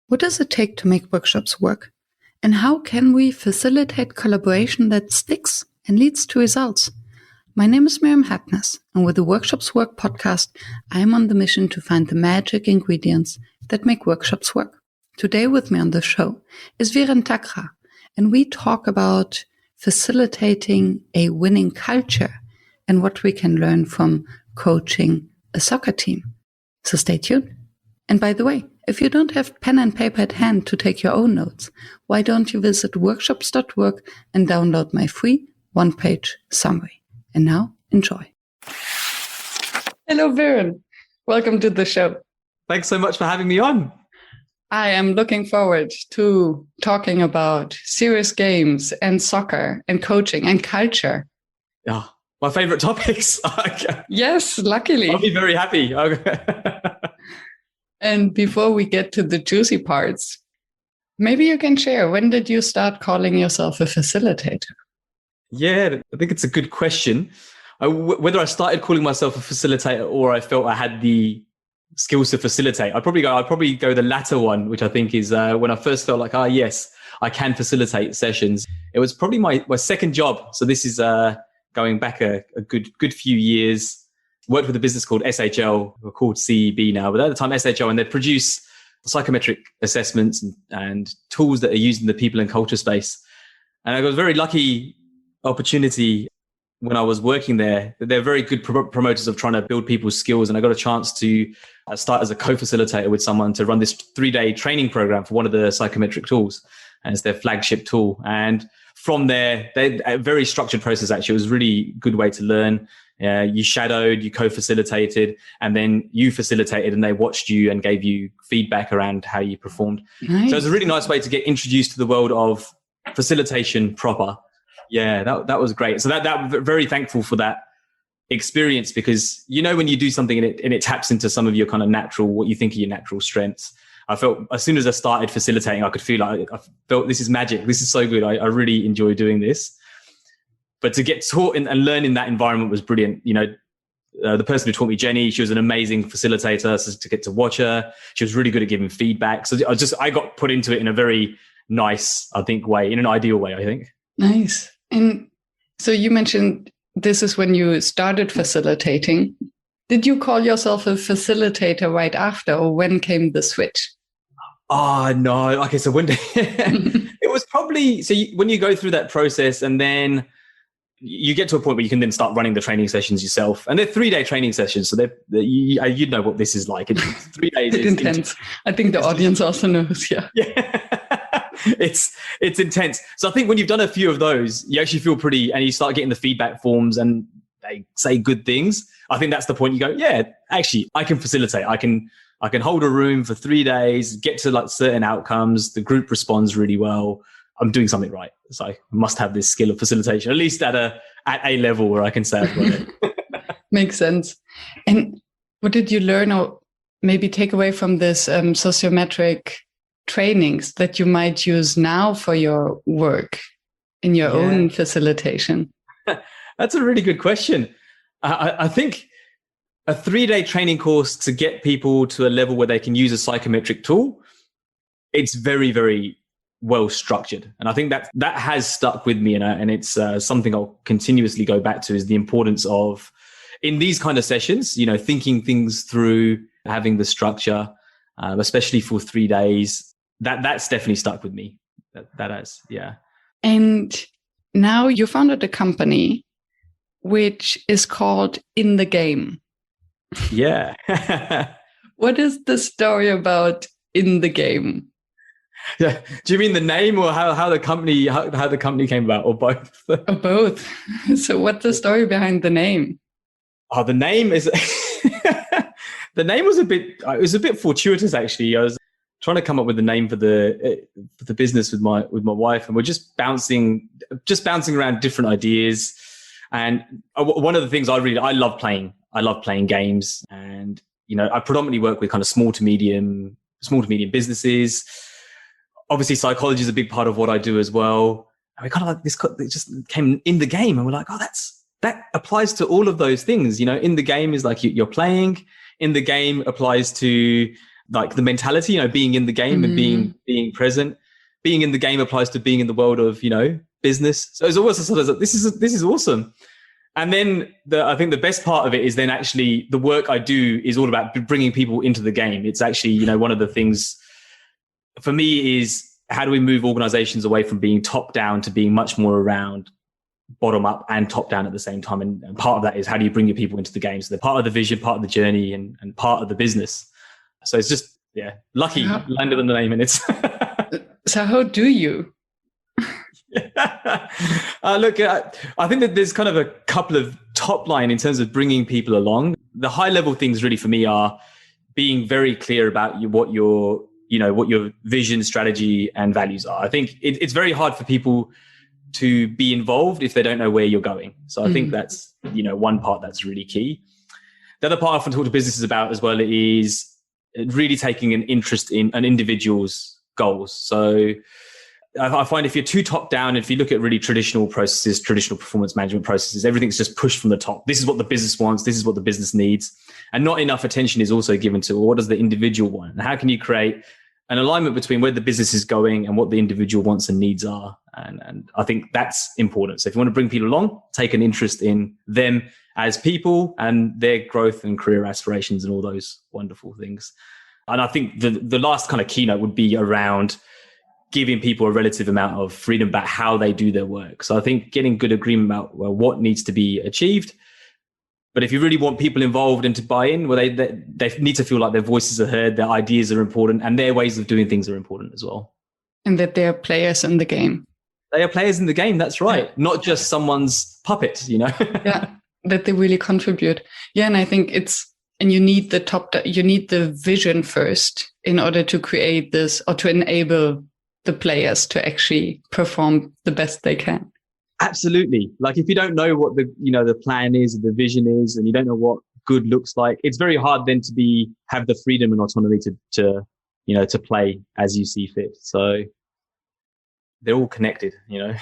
What does it take to make workshops work? And how can we facilitate collaboration that sticks and leads to results? My name is Viren Thakrar, and with the Workshops Work podcast, I am on the mission to find the magic ingredients that make workshops work. Today with me on the show is Viren Thakrar, and we talk about facilitating a winning culture and what we can learn from coaching a soccer team. So stay tuned. And by the way, if you don't have pen and paper at hand to take your own notes, why don't you visit workshops.work and download my free one-page summary. And now, enjoy. Hello, Viren. Welcome to the show. Thanks so much for having me on. I am looking forward to talking about serious games and soccer and coaching and culture. Yeah, my favorite topics. Yes, luckily. I'll be very happy. And before we get to the juicy parts, maybe you can share, when did you start calling yourself a facilitator? Yeah, I think it's a good question. Whether I started calling myself a facilitator or I felt I had the skills to facilitate, I'd probably go the latter one, which I think is when I first felt like, yes, I can facilitate sessions. It was probably my second job. So this is going back a good few years. Worked with a business called SHL, we're called CEB now, but at the time SHL, and they produce psychometric assessments and tools that are used in the people and culture space. And I got a very lucky opportunity when I was working there. They're very good promoters of trying to build people's skills. And I got a chance to start as a co-facilitator with someone to run this 3-day training program for one of the psychometric tools. And it's their flagship tool. And from there, a very structured process, actually. It was a really good way to learn. You shadowed, you co-facilitated, and then you facilitated, and they watched you and gave you feedback around how you performed. Nice. So it was a really nice way to get introduced to the world of facilitation proper. Yeah, that was great. So that very thankful for that experience, because when you do something and it taps into some of your kind of natural, what you think are your natural strengths. I felt as soon as I started facilitating, I felt this is magic. This is so good. I really enjoy doing this. But to get taught and learn in that environment was brilliant. The person who taught me, Jenny, she was an amazing facilitator. So to get to watch her, she was really good at giving feedback. So I got put into it in a very nice, I think, way, in an ideal way, I think. Nice. And so you mentioned this is when you started facilitating. Did you call yourself a facilitator right after, or when came the switch? Oh, no. Okay, so when it was probably, when you go through that process and then you get to a point where you can then start running the training sessions yourself. And they're 3-day training sessions. So you know what this is like. It's 3 days. It's intense. I think the audience also knows. Yeah. It's intense. So I think when you've done a few of those, you actually feel pretty, and you start getting the feedback forms and they say good things. I think that's the point you go, yeah, actually I can facilitate. I can hold a room for 3 days, get to like certain outcomes. The group responds really well. I'm doing something right. So I must have this skill of facilitation, at least at a level where I can say I've got it. Makes sense. And what did you learn or maybe take away from this sociometric trainings that you might use now for your work in your own facilitation? That's a really good question. I think a 3-day training course to get people to a level where they can use a psychometric tool, it's very, very well structured. And I think that has stuck with me, and it's something I'll continuously go back to, is the importance of, in these kind of sessions, thinking things through, having the structure, especially for 3 days. That's definitely stuck with me. That has, yeah. And now you founded a company which is called In the Game. Yeah. What is the story about In the Game? Yeah. Do you mean the name, or how the company came about, or both? Both. So what's the story behind the name? Oh, the name is the name was a bit fortuitous, actually. I was trying to come up with a name for the business with my wife, and we're just bouncing around different ideas. And one of the things I love playing. I love playing games, and I predominantly work with kind of small to medium businesses. Obviously, psychology is a big part of what I do as well. And we kind of like this, it just came In the Game, and we're like, that applies to all of those things. In the game is like you're playing, in the game applies to like the mentality, being in the game and being present. Being in the game applies to being in the world of, business. So it's always a sort of, this is awesome. And then I think the best part of it is then actually the work I do is all about bringing people into the game. It's actually, one of the things for me is how do we move organizations away from being top down to being much more around bottom up and top down at the same time. And part of that is how do you bring your people into the game? So they're part of the vision, part of the journey and part of the business. So it's just, lucky, landed on the name and it's... So how do you? Look, I think that there's kind of a couple of top line in terms of bringing people along. The high level things really for me are being very clear about what your vision, strategy and values are. I think it's very hard for people to be involved if they don't know where you're going. So I think that's, one part that's really key. The other part I often talk to businesses about as well is really taking an interest in an individual's goals. So I find if you're too top down, if you look at really traditional processes, traditional performance management processes, everything's just pushed from the top. This is what the business wants. This is what the business needs. And not enough attention is also given to what does the individual want? And how can you create an alignment between where the business is going and what the individual wants and needs are? And I think that's important. So if you want to bring people along, take an interest in them as people and their growth and career aspirations and all those wonderful things. And I think the last kind of keynote would be around giving people a relative amount of freedom about how they do their work. So I think getting good agreement about what needs to be achieved. But if you really want people involved and to buy in, well, they need to feel like their voices are heard, their ideas are important, and their ways of doing things are important as well. And that they're players in the game. They are players in the game, that's right. Yeah. Not just someone's puppet, Yeah, that they really contribute. Yeah, and I think and you need the vision first in order to create this or to enable the players to actually perform the best they can. Absolutely. Like if you don't know what the plan is, the vision is, and you don't know what good looks like, it's very hard then to have the freedom and autonomy to play as you see fit. So they're all connected, Yeah.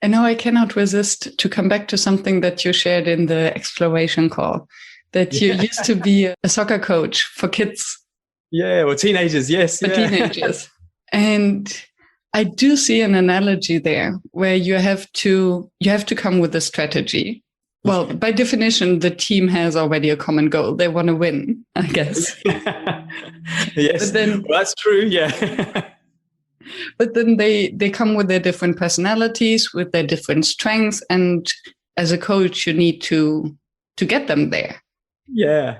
And now I cannot resist to come back to something that you shared in the exploration call, that you used to be a soccer coach for kids. Yeah, or teenagers, yes. For teenagers. And I do see an analogy there where you have to come with a strategy. Well, by definition, the team has already a common goal. They want to win, I guess. Yes, well, that's true, yeah. But then they come with their different personalities, with their different strengths. And as a coach, you need to get them there. Yeah.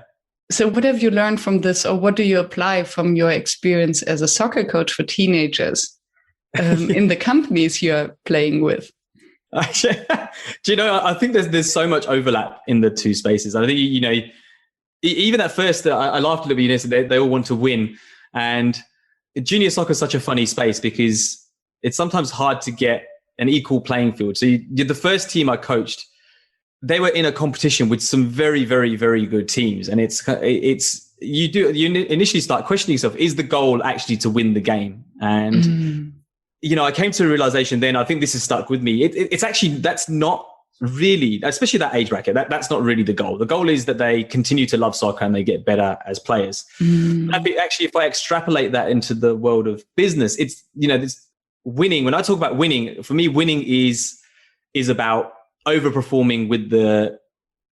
So what have you learned from this, or what do you apply from your experience as a soccer coach for teenagers in the companies you're playing with? Do you know, I think there's so much overlap in the two spaces. I think, even at first, I laughed a little bit, they all want to win. And junior soccer is such a funny space because it's sometimes hard to get an equal playing field. So the first team I coached, they were in a competition with some very, very, very good teams. And you initially start questioning yourself, is the goal actually to win the game? And, I came to a realization then, I think this has stuck with me. It's actually, that's not really, especially that age bracket, that's not really the goal. The goal is that they continue to love soccer and they get better as players. Actually, if I extrapolate that into the world of business, it's, this winning. When I talk about winning, for me, winning is about overperforming with the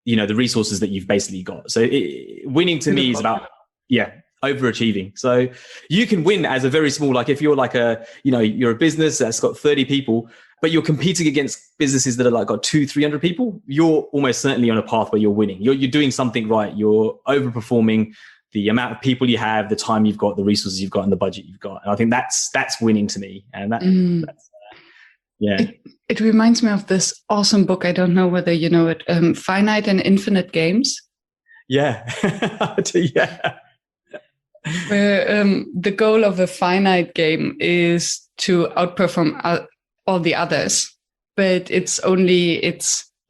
resources that you've basically got. So winning to me is about, overachieving. So you can win as a very small, like if you're like you're a business that's got 30 people, but you're competing against businesses that are like got 200-300 people, you're almost certainly on a path where you're winning. You're doing something right. You're overperforming the amount of people you have, the time you've got, the resources you've got, and the budget you've got. And I think that's winning to me. And that's yeah. It reminds me of this awesome book. I don't know whether you know it. Finite and Infinite Games. Yeah. Yeah. Where the goal of a finite game is to outperform all the others, but it's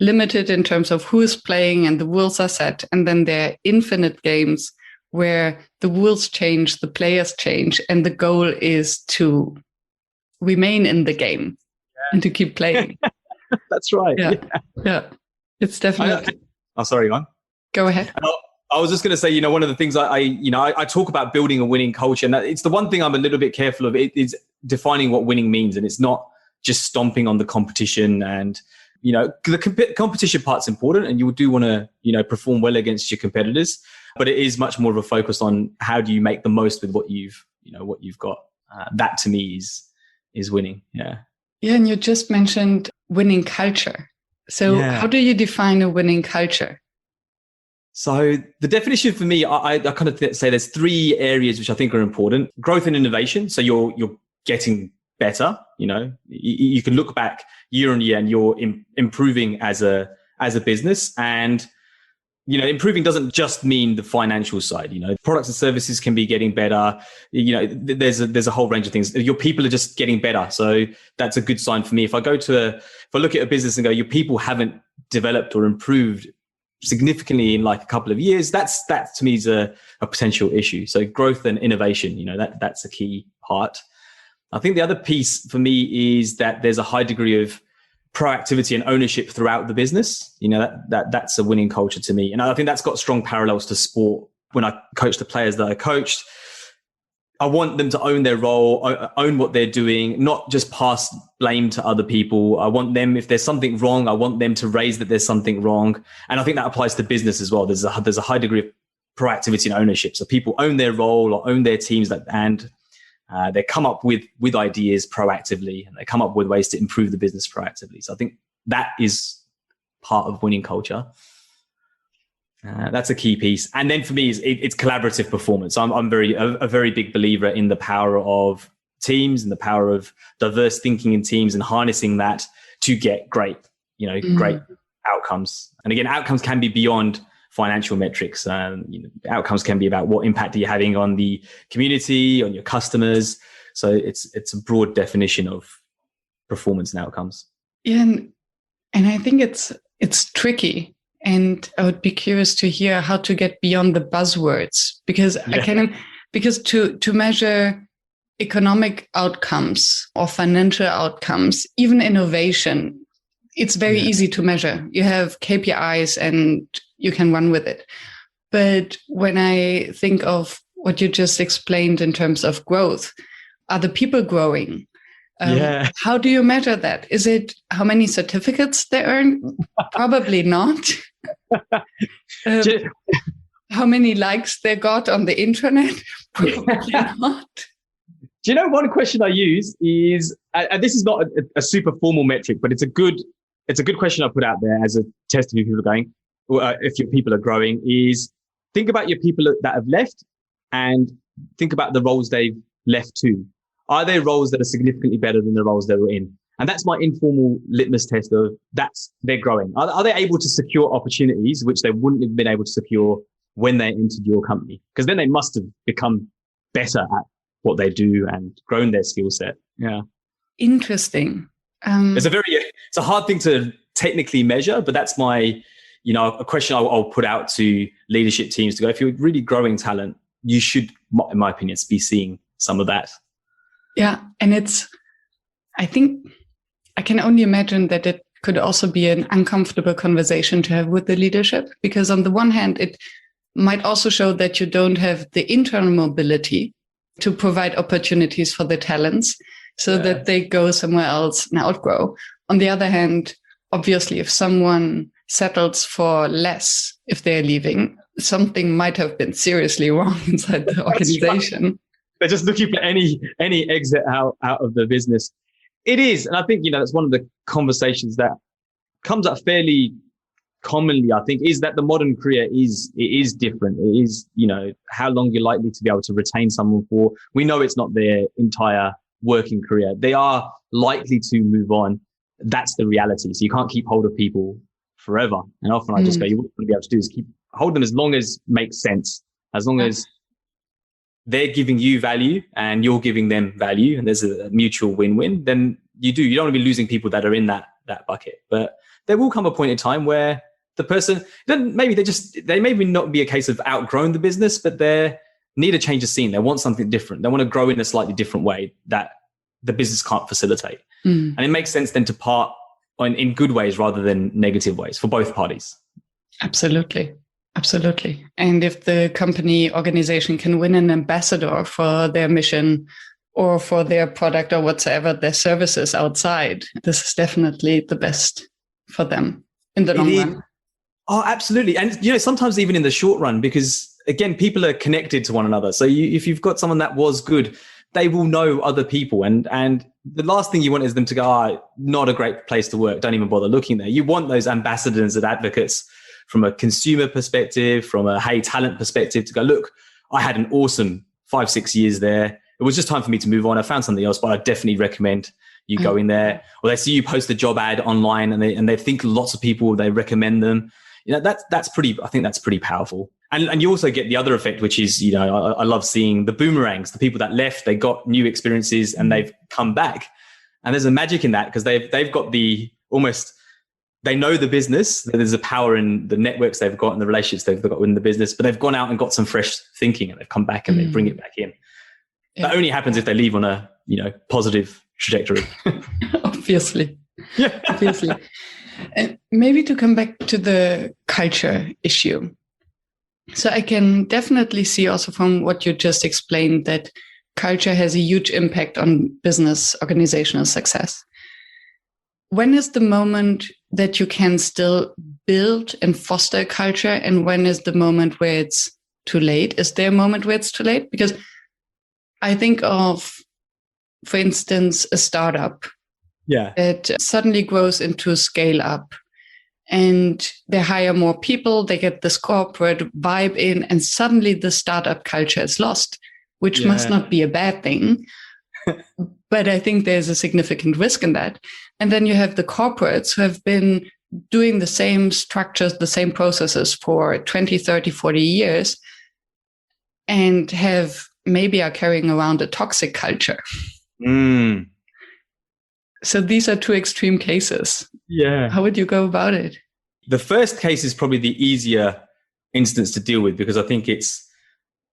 limited in terms of who is playing and the rules are set. And then there are infinite games where the rules change, the players change, and the goal is to remain in the game and to keep playing. That's right. Yeah. It's definitely. Sorry, go on. Go ahead. I was just going to say, one of the things I talk about building a winning culture, and it's the one thing I'm a little bit careful of. It is defining what winning means, and it's not just stomping on the competition. And the competition part's important, and you do want to perform well against your competitors. But it is much more of a focus on how do you make the most with what you've got. That to me is winning. Yeah. Yeah, and you just mentioned winning culture. So how do you define a winning culture? So the definition for me, I kind of say there's three areas which I think are important: growth and innovation. So you're getting better. You can look back year on year and you're improving as a business. And improving doesn't just mean the financial side. Products and services can be getting better. There's a whole range of things. Your people are just getting better, so that's a good sign for me. If I look at a business and go, your people haven't developed or improved significantly in like a couple of years, that to me is a potential issue. So growth and innovation, that's a key part. I think the other piece for me is that there's a high degree of proactivity and ownership throughout the business. That's a winning culture to me. And I think that's got strong parallels to sport. When I coach the players that I coached, I want them to own their role, own what they're doing, not just pass blame to other people. I want them, if there's something wrong, I want them to raise that there's something wrong. And I think that applies to business as well. There's a high degree of proactivity and ownership. So people own their role or own their teams, and they come up with ideas proactively, and they come up with ways to improve the business proactively. So I think that is part of winning culture. That's a key piece. And then for me, it's collaborative performance. I'm a very big believer in the power of teams and the power of diverse thinking in teams and harnessing that to get great outcomes. And again, outcomes can be beyond financial metrics. Outcomes can be about what impact are you having on the community, on your customers. So it's a broad definition of performance and outcomes. Yeah, and I think it's tricky. And I would be curious to hear how to get beyond the buzzwords, because to measure economic outcomes or financial outcomes, even innovation, it's very easy to measure. You have KPIs and you can run with it. But when I think of what you just explained in terms of growth, are the people growing? How do you measure that? Is it how many certificates they earn? Probably not. How many likes they got on the intranet? Probably not. Do you know, one question I use is, and this is not a super formal metric, but it's a good question I put out there as a test if people are going, if your people are growing, is think about your people that have left and think about the roles they've left to. Are there roles that are significantly better than the roles they were in? And that's my informal litmus test of they're growing. Are they able to secure opportunities which they wouldn't have been able to secure when they entered your company? Because then they must have become better at what they do and grown their skill set. Yeah. Interesting. It's a hard thing to technically measure, but that's my, a question I'll put out to leadership teams to go, if you're really growing talent, you should, in my opinion, be seeing some of that. Yeah. And I think I can only imagine that it could also be an uncomfortable conversation to have with the leadership, because on the one hand, it might also show that you don't have the internal mobility to provide opportunities for the talents so that they go somewhere else and outgrow. On the other hand, obviously, if someone settles for less, if they're leaving, something might have been seriously wrong inside the organization. They're just looking for any exit out of the business. It is. And I think, that's one of the conversations that comes up fairly commonly, I think, is that the modern career is different. It is, how long you're likely to be able to retain someone for. We know it's not their entire working career. They are likely to move on. That's the reality. So you can't keep hold of people forever. And often I just go, what you want to be able to do is hold them as long as makes sense, as long as they're giving you value and you're giving them value and there's a mutual win-win, then you don't want to be losing people that are in that bucket. But there will come a point in time where the person, they maybe not be a case of outgrown the business, but they need a change of scene. They want something different. They want to grow in a slightly different way that the business can't facilitate. And it makes sense then to part in good ways rather than negative ways for both parties. Absolutely. Absolutely. And if the company organization can win an ambassador for their mission or for their product or whatsoever, their services outside, this is definitely the best for them in the long run. Oh, absolutely. And, sometimes even in the short run, because again, people are connected to one another. So if you've got someone that was good, they will know other people. And the last thing you want is them to go, not a great place to work. Don't even bother looking there. You want those ambassadors and advocates from a consumer perspective, from a talent perspective, to go, look, I had an awesome 5-6 years there. It was just time for me to move on. I found something else, but I definitely recommend you go in there. Or they see you post a job ad online and they think lots of people, they recommend them. That's pretty, I think that's pretty powerful. And you also get the other effect, which is, I love seeing the boomerangs, the people that left, they got new experiences and they've come back. And there's a magic in that because they've got they know the business. There's a power in the networks they've got and the relationships they've got in the business, but they've gone out and got some fresh thinking and they've come back and they bring it back in. Yeah. That only happens if they leave on a, positive trajectory. Obviously. Yeah. Obviously. And maybe to come back to the culture issue. So I can definitely see also from what you just explained that culture has a huge impact on business organizational success. When is the moment that you can still build and foster a culture? And when is the moment where it's too late? Is there a moment where it's too late? Because I think of, for instance, a startup that suddenly grows into scale up and they hire more people, they get this corporate vibe in, and suddenly the startup culture is lost, which must not be a bad thing. But I think there's a significant risk in that. And then you have the corporates who have been doing the same structures, the same processes for 20, 30, 40 years and maybe are carrying around a toxic culture. So these are two extreme cases. Yeah. How would you go about it? The first case is probably the easier instance to deal with because I think it's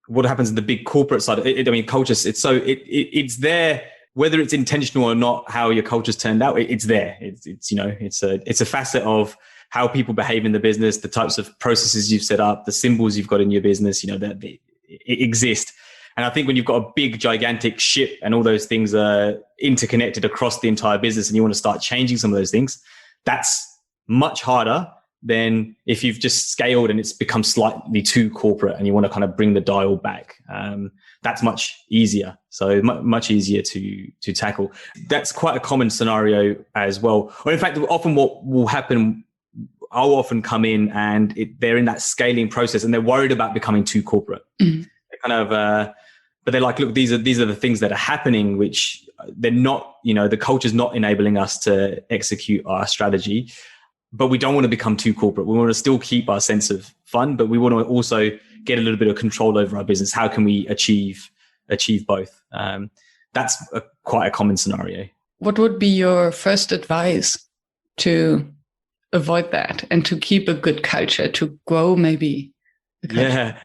what happens in the big corporate side. Culture, it's there, whether it's intentional or not, how your culture's turned out, it's there. It's a facet of how people behave in the business, the types of processes you've set up, the symbols you've got in your business, that it exist. And I think when you've got a big, gigantic ship and all those things are interconnected across the entire business and you want to start changing some of those things, that's much harder than if you've just scaled and it's become slightly too corporate and you want to kind of bring the dial back. That's much easier. So much easier to tackle. That's quite a common scenario as well. Or in fact, often what will happen, I'll often come in and they're in that scaling process and they're worried about becoming too corporate. Mm-hmm. But they're like, look, these are the things that are happening, which they're not, the culture's not enabling us to execute our strategy, but we don't want to become too corporate. We want to still keep our sense of fun, but we want to also get a little bit of control over our business. How can we achieve both? That's quite a common scenario. What would be your first advice to avoid that and to keep a good culture, to grow maybe the culture? Yeah.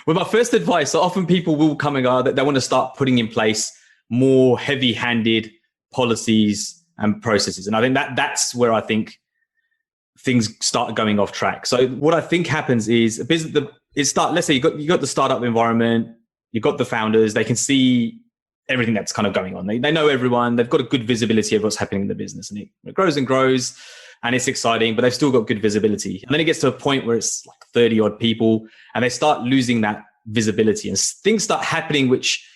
Well, my first advice, so often people will come and go that they want to start putting in place more heavy-handed policies and processes. And I think that's where I think things start going off track. So what I think happens is let's say you got the startup environment, you've got the founders, they can see everything that's kind of going on. They know everyone, they've got a good visibility of what's happening in the business, and it grows and grows. And it's exciting, but they've still got good visibility. And then it gets to a point where it's like 30 odd people and they start losing that visibility and things start happening, which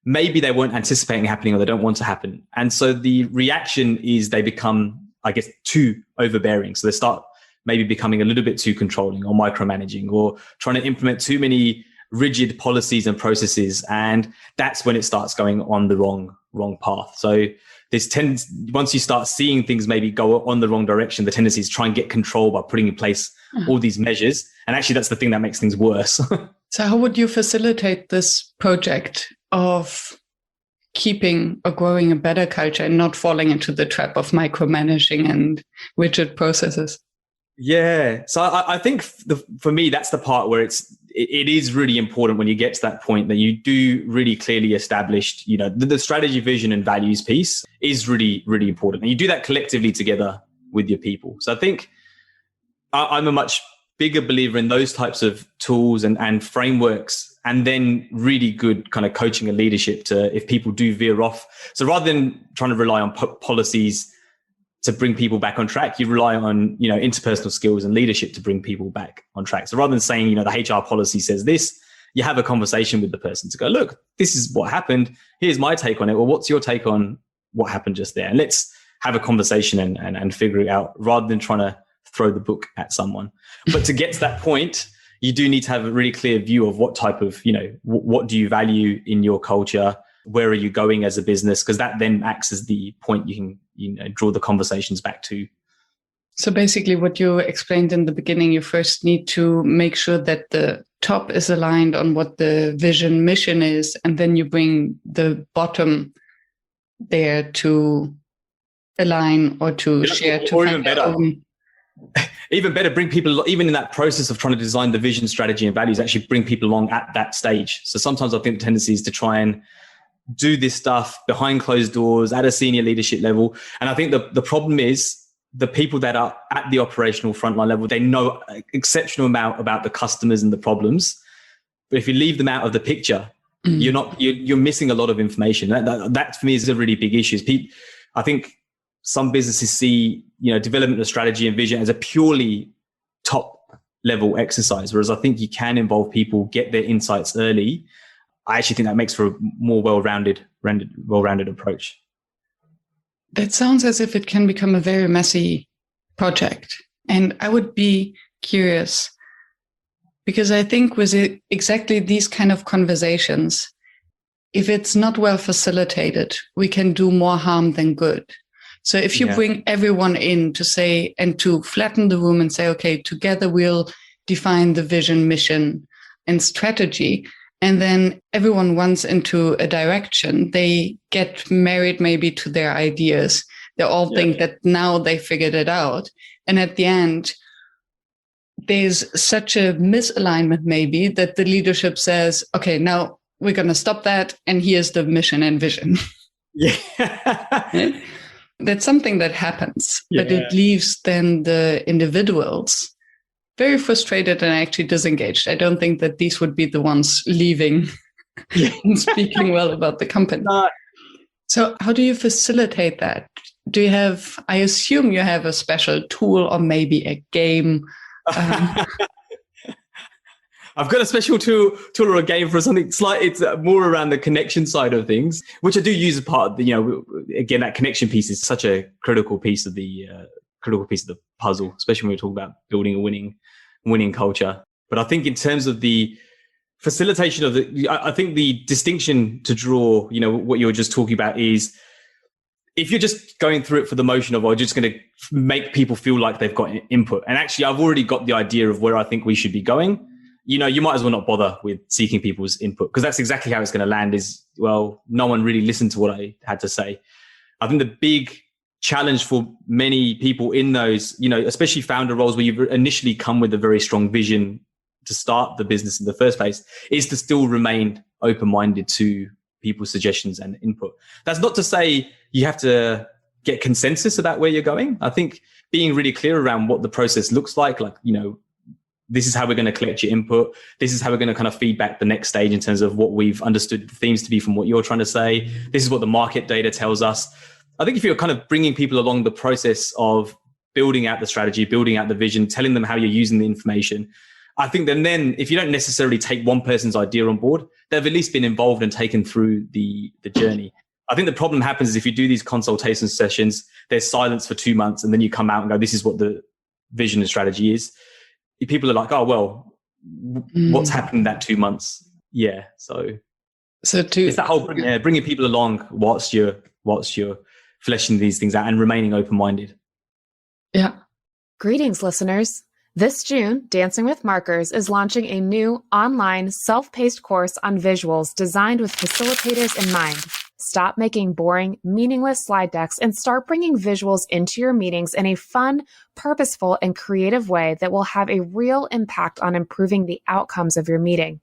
maybe they weren't anticipating happening or they don't want to happen. And so the reaction is they become, I guess, too overbearing. So they start maybe becoming a little bit too controlling or micromanaging or trying to implement too many rigid policies and processes. And that's when it starts going on the wrong path. So once you start seeing things maybe go on the wrong direction, the tendency is to try and get control by putting in place all these measures. And actually, that's the thing that makes things worse. So how would you facilitate this project of keeping or growing a better culture and not falling into the trap of micromanaging and rigid processes? Yeah. So I think for me, that's the part where it is really important when you get to that point that you do really clearly established, the strategy, vision and values piece is really, really important. And you do that collectively together with your people. So I think I'm a much bigger believer in those types of tools and frameworks, and then really good kind of coaching and leadership to, if people do veer off. So rather than trying to rely on policies to bring people back on track, you rely on, interpersonal skills and leadership to bring people back on track. So rather than saying, the HR policy says this, you have a conversation with the person to go, look, this is what happened. Here's my take on it. Well, what's your take on what happened just there? And let's have a conversation and figure it out, rather than trying to throw the book at someone. But to get to that point, you do need to have a really clear view of what type of, what do you value in your culture? Where are you going as a business? Because that then acts as the point you can, draw the conversations back to. So basically what you explained in the beginning, you first need to make sure that the top is aligned on what the vision mission is, and then you bring the bottom there to align or to share. Or even better. Even better, bring people, even in that process of trying to design the vision, strategy and values, actually bring people along at that stage. So sometimes I think the tendency is to try and do this stuff behind closed doors at a senior leadership level. And I think the problem is the people that are at the operational frontline level, they know an exceptional amount about the customers and the problems. But if you leave them out of the picture, you're missing a lot of information. That for me is a really big issue. I think some businesses see, development of strategy and vision as a purely top level exercise, whereas I think you can involve people, get their insights early. I actually think that makes for a more well-rounded approach. That sounds as if it can become a very messy project. And I would be curious, because I think with exactly these kind of conversations, if it's not well facilitated, we can do more harm than good. So if you bring everyone in to say, and to flatten the room and say, okay, together we'll define the vision, mission, and strategy, and then everyone runs into a direction, they get married maybe to their ideas. They all think that now they figured it out. And at the end, there's such a misalignment maybe that the leadership says, okay, now we're going to stop that. And here's the mission and vision. Yeah. That's something that happens, but it leaves then the individuals very frustrated and actually disengaged. I don't think that these would be the ones leaving and speaking well about the company. So how do you facilitate that? Do you have, I assume you have a special tool or maybe a game? I've got a special tool or a game for something slight. It's more around the connection side of things, which I do use as part of the, again, that connection piece is such a critical piece of the puzzle, especially when we're talking about building a winning culture. But I think in terms of the facilitation of I think the distinction to draw, what you were just talking about is, if you're just going through it for the motion of, I'm just going to make people feel like they've got input. And actually, I've already got the idea of where I think we should be going. You might as well not bother with seeking people's input, because that's exactly how it's going to land is, well, no one really listened to what I had to say. I think the big challenge for many people in those, especially founder roles where you've initially come with a very strong vision to start the business in the first place, is to still remain open-minded to people's suggestions and input. That's not to say you have to get consensus about where you're going. I think being really clear around what the process looks like, this is how we're going to collect your input. This is how we're going to kind of feedback the next stage in terms of what we've understood the themes to be from what you're trying to say. This is what the market data tells us. I think if you're kind of bringing people along the process of building out the strategy, building out the vision, telling them how you're using the information, I think then if you don't necessarily take one person's idea on board, they've at least been involved and taken through the journey. I think the problem happens is if you do these consultation sessions, there's silence for 2 months, and then you come out and go, this is what the vision and strategy is. People are like, oh, well, what's happened in that 2 months? Yeah. So it's that whole bringing people along whilst you're fleshing these things out and remaining open-minded. Yeah. Greetings, listeners. This June, Dancing with Markers is launching a new online self-paced course on visuals designed with facilitators in mind. Stop making boring, meaningless slide decks and start bringing visuals into your meetings in a fun, purposeful, and creative way that will have a real impact on improving the outcomes of your meeting.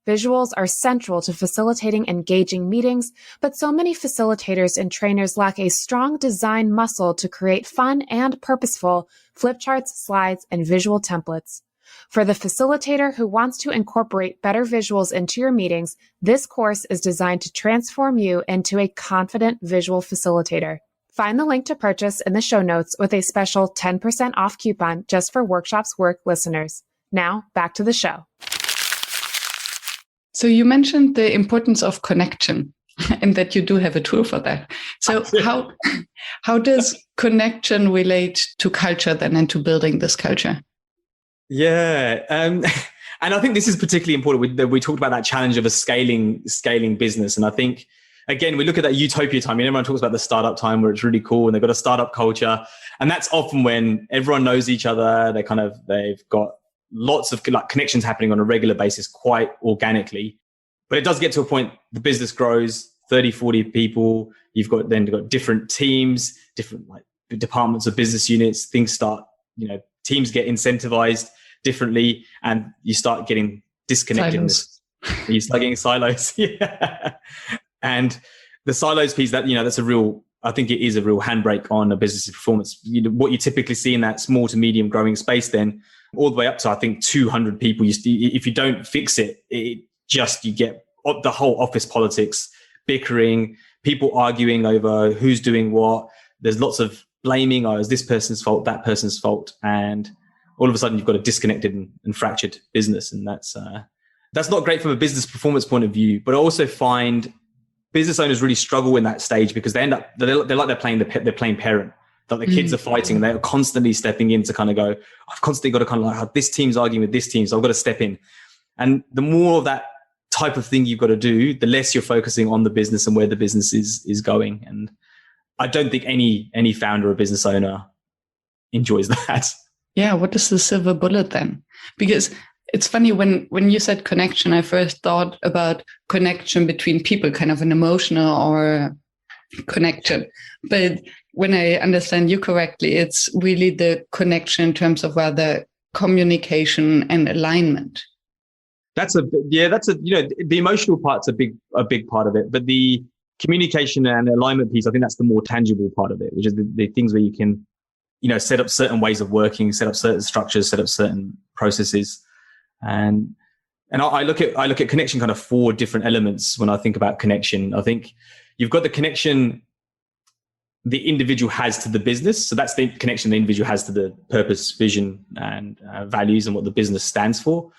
Visuals are central to facilitating engaging meetings, but so many facilitators and trainers lack a strong design muscle to create fun and purposeful flip charts, slides, and visual templates. For the facilitator who wants to incorporate better visuals into your meetings, this course is designed to transform you into a confident visual facilitator. Find the link to purchase in the show notes with a special 10% off coupon just for Workshops Work listeners. Now, back to the show. So you mentioned the importance of connection and that you do have a tool for that. So how does connection relate to culture then and to building this culture? Yeah. And I think this is particularly important. We talked about that challenge of a scaling business. And I think, again, we look at that utopia time. Everyone talks about the startup time where it's really cool and they've got a startup culture. And that's often when everyone knows each other. They've got lots of connections happening on a regular basis, quite organically. But it does get to a point, the business grows, 30, 40 people. You've got different teams, different departments of business units. Things start, teams get incentivized differently and you start getting disconnectedness. You start getting silos. Yeah. And the silos piece, that's I think it is a real handbrake on a business's performance. What you typically see in that small to medium growing space, then all the way up to, I think, 200 people, if you don't fix it, you get the whole office politics, bickering, people arguing over who's doing what. There's lots of blaming, it's this person's fault, that person's fault. And all of a sudden you've got a disconnected and fractured business. And that's not great from a business performance point of view. But I also find business owners really struggle in that stage because they're like they're playing parent. That the kids are fighting and they're constantly stepping in to kind of go, I've constantly got to kind of this team's arguing with this team, so I've got to step in. And the more of that type of thing you've got to do, the less you're focusing on the business and where the business is going. And I don't think any founder or business owner enjoys that. Yeah. What is the silver bullet then? Because it's funny, when you said connection, I first thought about connection between people, kind of an emotional or connection. But when I understand you correctly, it's really the connection in terms of rather communication and alignment. The emotional part's a big part of it, but the communication and alignment piece, I think that's the more tangible part of it, which is the things where you can, set up certain ways of working, set up certain structures, set up certain processes. And I look at connection kind of 4 different elements when I think about connection. I think you've got the connection the individual has to the business. So that's the connection the individual has to the purpose, vision, and values and what the business stands for.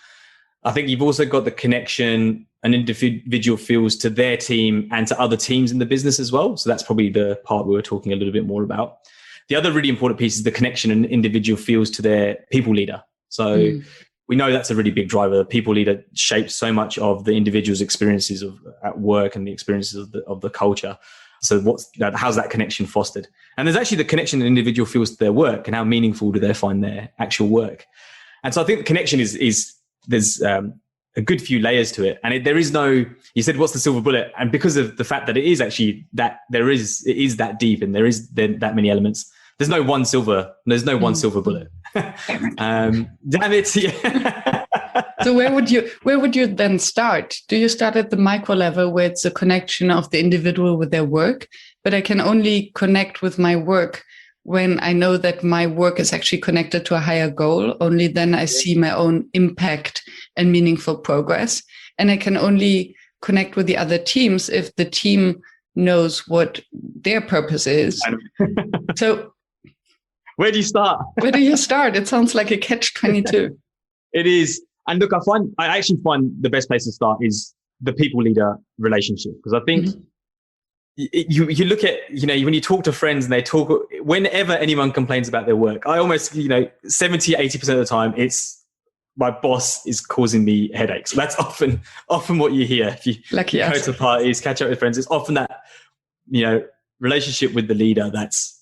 I think you've also got the connection an individual feels to their team and to other teams in the business as well. So that's probably the part we were talking a little bit more about. The other really important piece is the connection an individual feels to their people leader. So we know that's a really big driver. The people leader shapes so much of the individual's experiences at work and the experiences of the culture. So how's that connection fostered? And there's actually the connection an individual feels to their work and how meaningful do they find their actual work. And so I think the connection is there's a good few layers to it. And you said, what's the silver bullet? And because of the fact that it is actually that it is that deep and there is that many elements, there's no one silver bullet. Damn it. Yeah. So where would you then start? Do you start at the micro level where it's a connection of the individual with their work, but I can only connect with my work when I know that my work is actually connected to a higher goal? Only then I see my own impact and meaningful progress. And I can only connect with the other teams if the team knows what their purpose is. So where do you start? Where do you start? It sounds like a catch-22. It is. And look, I actually find the best place to start is the people leader relationship. Because I think you look at, when you talk to friends and they talk, whenever anyone complains about their work, I almost, 70, 80% of the time, it's my boss is causing me headaches. That's often what you hear. If you go to parties, catch up with friends, it's often that, relationship with the leader that's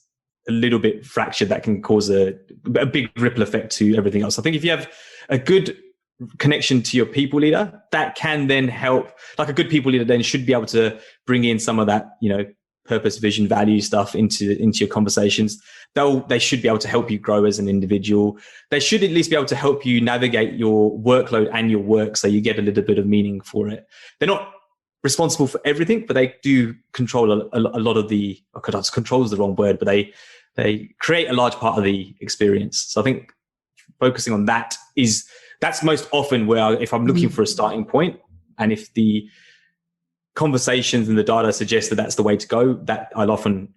a little bit fractured that can cause a big ripple effect to everything else. I think if you have a good connection to your people leader, that can then help. Like a good people leader then should be able to bring in some of that, purpose, vision, value stuff into your conversations. They should be able to help you grow as an individual. They should at least be able to help you navigate your workload and your work so you get a little bit of meaning for it. They're not responsible for everything, but they do control a lot of the, control is the wrong word, but they create a large part of the experience. So I think focusing on that is That's most often where if I'm looking for a starting point, and if the conversations and the data suggest that that's the way to go, that I'll often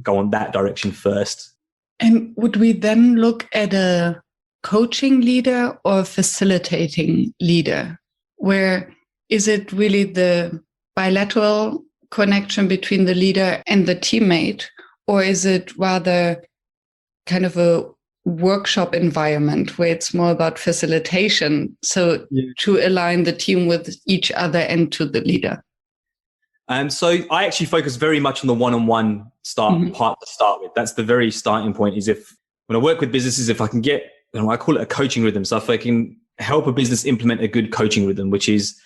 go on that direction first. And would we then look at a coaching leader or facilitating leader? Where is it really the bilateral connection between the leader and the teammate, or is it rather kind of a workshop environment where it's more about facilitation, so to align the team with each other and to the leader? So I actually focus very much on the one-on-one part to start with. That's the very starting point. Is when I work with businesses, if I can get, I call it a coaching rhythm. So if I can help a business implement a good coaching rhythm, which is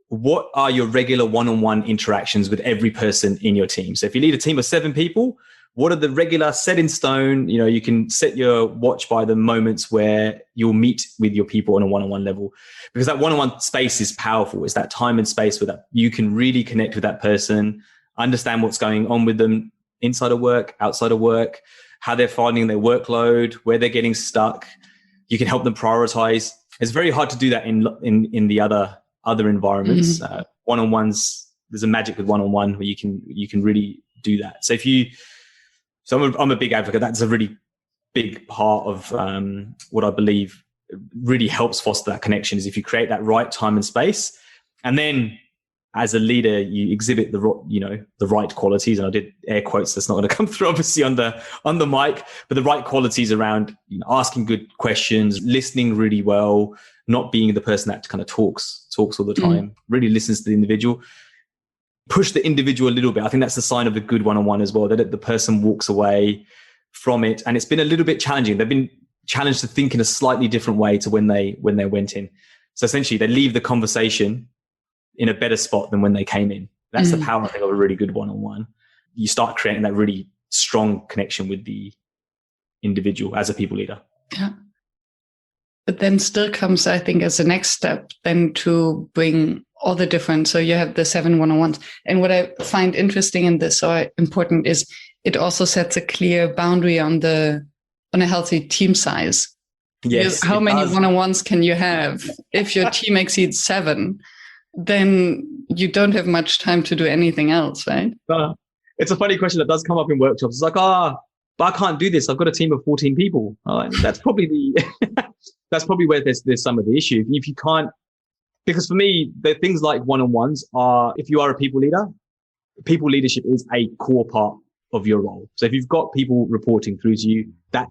what are your regular one-on-one interactions with every person in your team? So if you lead a team of 7 people, what are the regular set in stone? You can set your watch by the moments where you'll meet with your people on a one-on-one level, because that one-on-one space is powerful. It's that time and space where that you can really connect with that person, understand what's going on with them inside of work, outside of work, how they're finding their workload, where they're getting stuck. You can help them prioritize. It's very hard to do that in the other environments. One-on-ones, there's a magic with one-on-one where you can really do that. So I'm a big advocate. That's a really big part of what I believe really helps foster that connection, is if you create that right time and space, and then as a leader, you exhibit the right qualities. And I did air quotes. That's not going to come through obviously on the mic, but the right qualities around asking good questions, listening really well, not being the person that kind of talks all the time, really listens to the individual. Push the individual a little bit. I think that's the sign of a good one-on-one as well, that the person walks away from it. And it's been a little bit challenging. They've been challenged to think in a slightly different way to when they went in. So essentially they leave the conversation in a better spot than when they came in. That's the power, I think, of a really good one-on-one. You start creating that really strong connection with the individual as a people leader. Yeah. But then still comes, I think, as a next step, then to bring all the different, so you have the 7 one-on-ones. And what I find interesting in this, or important, is it also sets a clear boundary on a healthy team size. Yes. How many one-on-ones can you have? If your team exceeds 7, then you don't have much time to do anything else, right? It's a funny question that does come up in workshops. It's like, but I can't do this. I've got a team of 14 people. That's probably that's probably where there's some of the issue. If you can't, because for me, the things like one-on-ones are, if you are a people leader, people leadership is a core part of your role. So if you've got people reporting through to you, that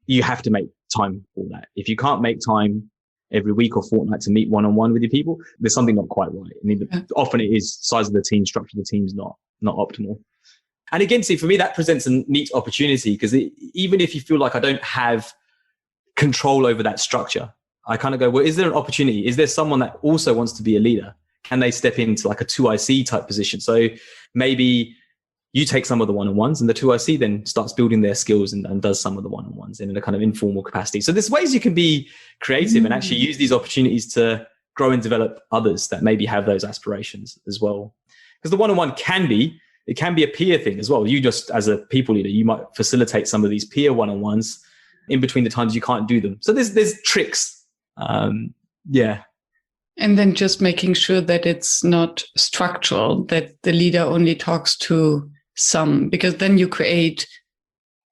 you have to make time for that. If you can't make time every week or fortnight to meet one-on-one with your people, there's something not quite right. I mean, often it is size of the team, structure of the team's not optimal. And again, see, for me, that presents a neat opportunity, because even if you feel like I don't have control over that structure, I kind of go, well, is there an opportunity? Is there someone that also wants to be a leader? Can they step into like a 2IC type position? So maybe you take some of the one-on-ones and the 2IC then starts building their skills and does some of the one-on-ones in a kind of informal capacity. So there's ways you can be creative and actually use these opportunities to grow and develop others that maybe have those aspirations as well. Because the one-on-one can be a peer thing as well. You just, as a people leader, you might facilitate some of these peer one-on-ones in between the times you can't do them. So there's tricks. Yeah. And then just making sure that it's not structural, that the leader only talks to some, because then you create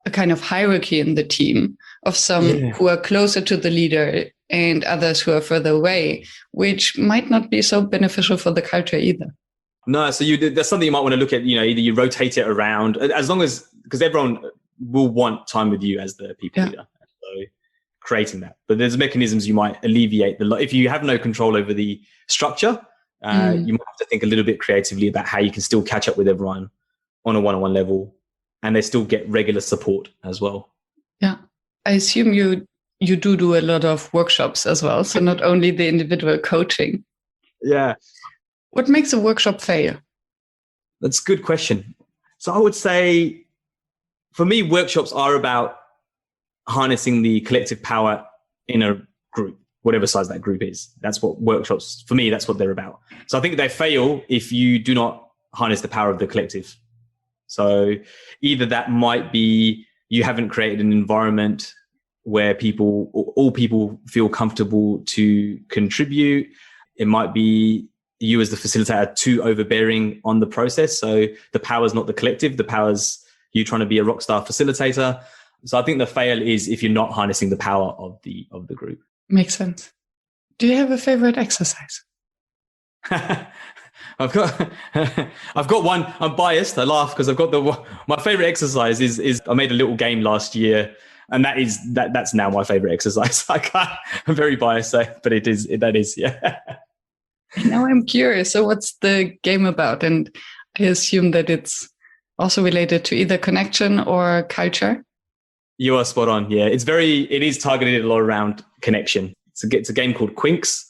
a kind of hierarchy in the team of some who are closer to the leader and others who are further away, which might not be so beneficial for the culture either. No, so that's something you might want to look at, either you rotate it around, as long as, because everyone will want time with you as the people leader. So creating that. But there's mechanisms you might alleviate if you have no control over the structure, you might have to think a little bit creatively about how you can still catch up with everyone on a one-on-one level and they still get regular support as well. Yeah. I assume you do a lot of workshops as well. So not only the individual coaching. Yeah. What makes a workshop fail? That's a good question. So I would say, for me, workshops are about harnessing the collective power in a group, whatever size that group is. That's what workshops, for me, that's what they're about. So I think they fail if you do not harness the power of the collective. So either that might be you haven't created an environment where all people feel comfortable to contribute. It might be you as the facilitator too overbearing on the process. So the power's not the collective, the power's you trying to be a rock star facilitator. So I think the fail is if you're not harnessing the power of the group. Makes sense. Do you have a favorite exercise? I've got one. I'm biased. I laugh because my favorite exercise is I made a little game last year, and that's now my favorite exercise. I'm very biased, but that is. Now I'm curious. So what's the game about? And I assume that it's also related to either connection or culture. You are spot on. Yeah, it is targeted a lot around connection. It's a game called Quinks.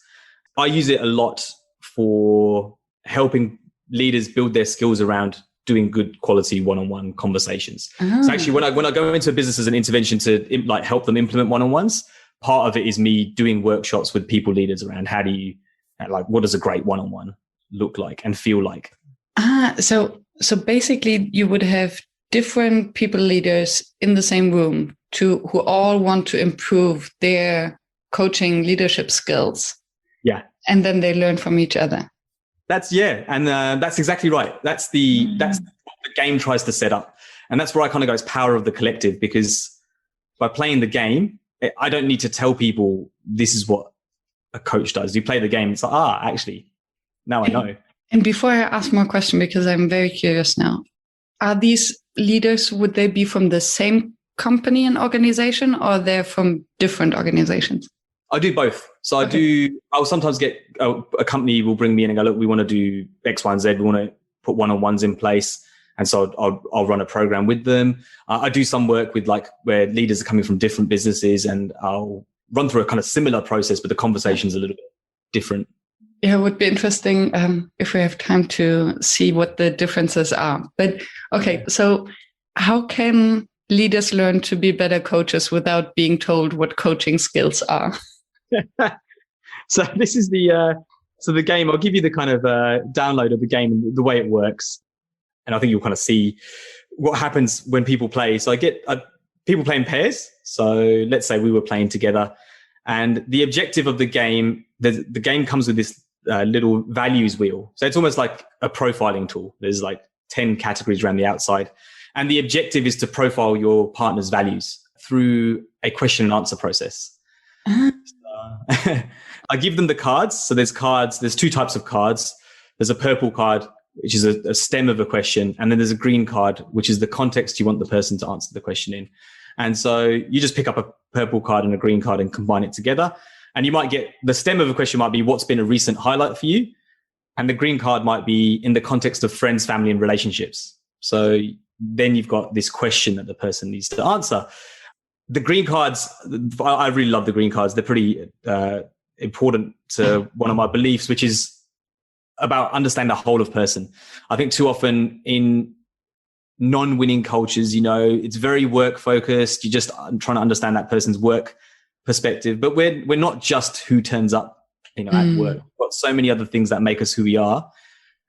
I use it a lot for helping leaders build their skills around doing good quality one-on-one conversations. Oh. So actually, when I go into a business as an intervention to help them implement one-on-ones, part of it is me doing workshops with people leaders around what does a great one-on-one look like and feel like. So basically you would have different people leaders in the same room who all want to improve their coaching leadership skills. Yeah. And then they learn from each other. That's exactly right. That's what the game tries to set up. And that's where I kind of go, it's power of the collective, because by playing the game, I don't need to tell people this is what a coach does. You play the game, it's like, actually, now I know. And before I ask more questions, because I'm very curious now, are these leaders, would they be from the same company and organization, or they're from different organizations? I do both. So I'll sometimes get a company will bring me in and go, look, we want to do X, Y, and Z. We want to put one-on-ones in place. And so I'll run a program with them. I do some work with where leaders are coming from different businesses, and I'll run through a kind of similar process, but the conversation's a little bit different. Yeah, it would be interesting if we have time to see what the differences are. But okay, so how can leaders learn to be better coaches without being told what coaching skills are? So this is the game. I'll give you the kind of download of the game and the way it works. And I think you'll kind of see what happens when people play. So I get people play in pairs. So let's say we were playing together, and the objective of the game, the game comes with this little values wheel. So it's almost like a profiling tool. There's 10 categories around the outside. And the objective is to profile your partner's values through a question and answer process. I give them the cards. So there's two types of cards. There's a purple card, which is a stem of a question. And then there's a green card, which is the context you want the person to answer the question in. And so you just pick up a purple card and a green card and combine it together. And you might get the stem of a question might be what's been a recent highlight for you. And the green card might be in the context of friends, family, and relationships. So then you've got this question that the person needs to answer. The green cards, I really love the green cards. They're pretty important to one of my beliefs, which is about understanding the whole of person. I think too often in non-winning cultures, it's very work focused. You're just trying to understand that person's work perspective, but we're not just who turns up, at work. We've got so many other things that make us who we are.